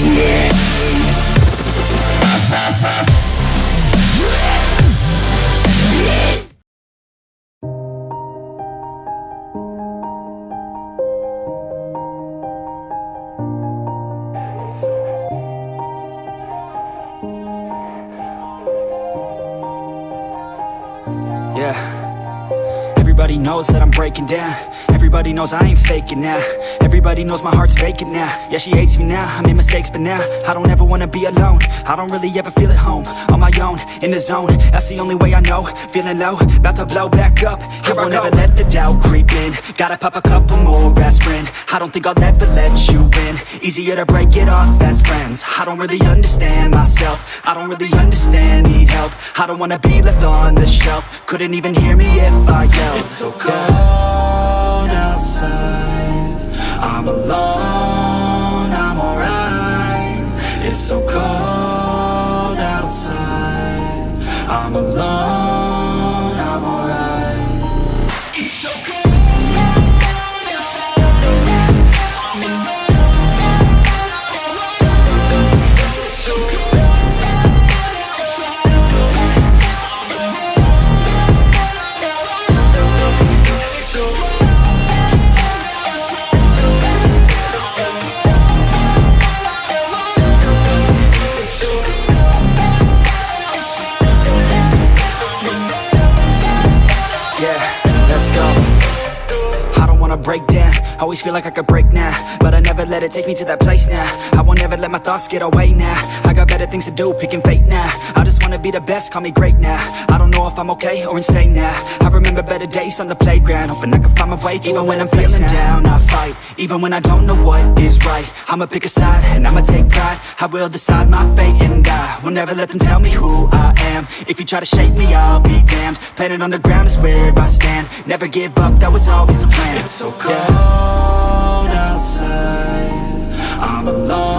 Yeah. Everybody knows that I'm breaking down. Everybody knows I ain't faking now. Everybody knows my heart's vacant now. Yeah, she hates me now, I made mistakes, but now I don't ever wanna be alone. I don't really ever feel at home. On my own, in the zone, that's the only way I know. Feeling low, about to blow back up. Here I won't ever let the doubt creep in. Gotta pop a couple more aspirin. I don't think I'll ever let you in. Easier to break it off as friends. I don't really understand myself. I don't really understand, need help. I don't wanna be left on the shelf. Couldn't even hear me if I yelled. It's so cold outside, I'm alone, I'm alright. It's so cold outside, I'm alone, I'm alright. It's so cold. Break down, always feel like I could break now, but I never let it take me to that place now. I won't ever let my thoughts get away now. I got better things to do, picking fate now. I just wanna be the best, call me great now. I don't know if I'm okay or insane now. I remember better days on the playground, hoping I can find my way to even when I'm feeling down, I fight. Even when I don't know what is right, I'ma pick a side and I'ma take pride. I will decide my fate and I will never let them tell me who I am. If you try to shake me, I'll be damned. Planet on the ground is where I stand. Never give up, that was always the plan. It's so cold outside, I'm alone.